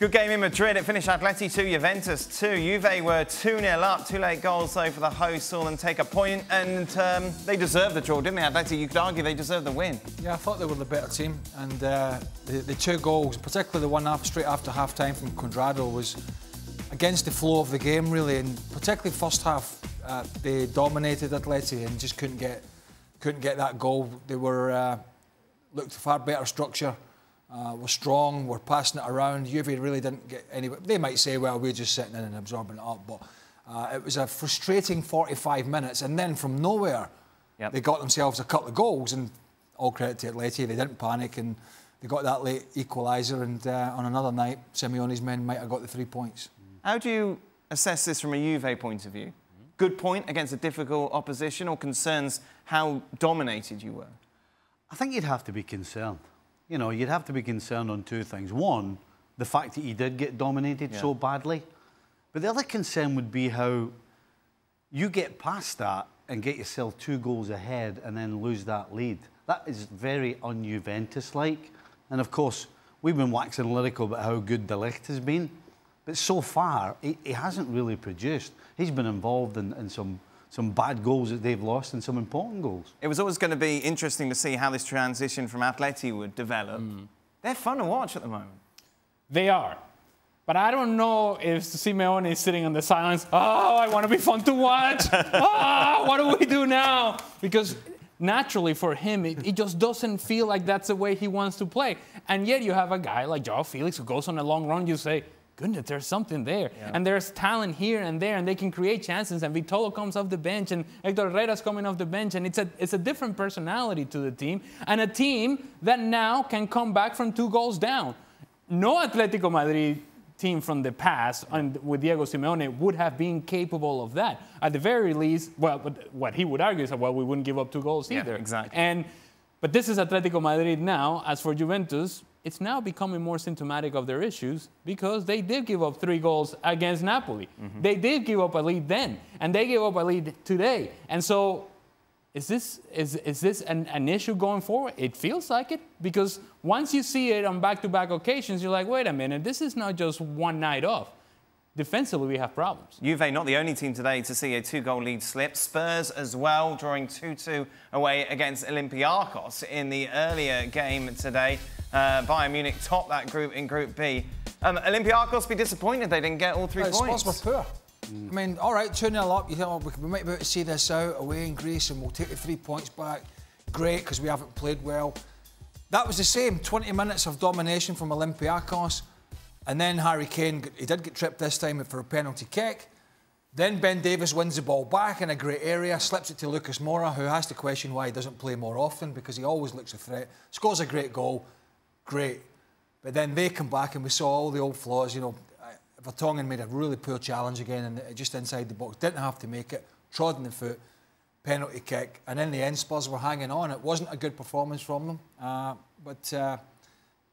Good game in Madrid. It finished Atleti 2, Juventus 2. Juve were 2-0 up. 2 late goals, though, for the hosts. Saw them take a point, and they deserved the draw, didn't they, Atleti? You could argue they deserved the win. Yeah, I thought they were the better team. And the 2 goals, particularly the one straight after half-time from Cuadrado, was against the flow of the game, really. And particularly first half, they dominated Atleti and just couldn't get that goal. They were looked far better structure. We're strong, we're passing it around. Juve really didn't get anywhere. They might say, well, we're just sitting in and absorbing it up, but it was a frustrating 45 minutes, and then from nowhere, they got themselves a couple of goals, and all credit to Atleti, they didn't panic, and they got that late equaliser, and on another night, Simeone's men might have got the 3 points. How do you assess this from a Juve point of view? Good point against a difficult opposition, or concerns how dominated you were? I think you'd have to be concerned. You know, you'd have to be concerned on 2 things. One, the fact that you did get dominated so badly. But the other concern would be how you get past that and get yourself 2 goals ahead and then lose that lead. That is very un-Juventus-like. And, of course, we've been waxing lyrical about how good De Ligt has been. But so far, he hasn't really produced. He's been involved in some bad goals that they've lost and some important goals. It was always going to be interesting to see how this transition from Atleti would develop. They're fun to watch at the moment. They are. But I don't know if Simeone is sitting on the sidelines, oh, I want to be fun to watch. Oh, what do we do now? Because naturally for him, it just doesn't feel like that's the way he wants to play. And yet you have a guy like Joao Felix who goes on a long run, you say, goodness, there's something there. And there's talent here and there, and they can create chances. And Vitolo comes off the bench, and Hector Herrera's coming off the bench, and it's a different personality to the team, and a team that now can come back from 2 goals down. No Atletico Madrid team from the past, and with Diego Simeone, would have been capable of that. At the very least, well, but what he would argue is, well, we wouldn't give up 2 goals either. Exactly. But this is Atletico Madrid now. As for Juventus, it's now becoming more symptomatic of their issues because they did give up 3 goals against Napoli. They did give up a lead then, and they gave up a lead today. And so is this an issue going forward? It feels like it, because once you see it on back-to-back occasions, you're like, wait a minute, this is not just one night off. Defensively, we have problems. Juve not the only team today to see a 2-goal lead slip. Spurs as well, drawing 2-2 away against Olympiacos in the earlier game today. Bayern Munich topped that group in Group B. Olympiacos be disappointed they didn't get all 3 points. Spurs were poor. I mean, all right, 2-0 up. You think, oh, we might be able to see this out away in Greece and we'll take the 3 points back. Great, because we haven't played well. That was the same. 20 minutes of domination from Olympiacos. And then Harry Kane, he did get tripped this time for a penalty kick. Then Ben Davies wins the ball back in a great area, slips it to Lucas Moura, who has to question why he doesn't play more often, because he always looks a threat. Scores a great goal, great. But then they come back and we saw all the old flaws. You know, Vertonghen made a really poor challenge again, and just inside the box, didn't have to make it, trod in the foot, penalty kick. And in the end, Spurs were hanging on. It wasn't a good performance from them. But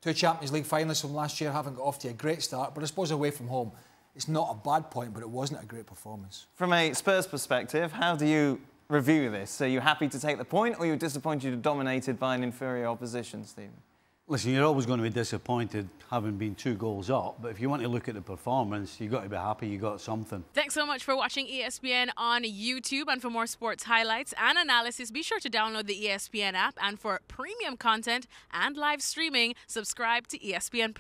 2 Champions League finalists from last year haven't got off to a great start, but I suppose away from home, it's not a bad point, but it wasn't a great performance. From a Spurs perspective, how do you review this? Are you happy to take the point, or are you disappointed you're dominated by an inferior opposition, Stephen? Listen, you're always going to be disappointed having been 2 goals up, but if you want to look at the performance, you've got to be happy you got something. Thanks so much for watching ESPN on YouTube, and for more sports highlights and analysis, be sure to download the ESPN app, and for premium content and live streaming, subscribe to ESPN+.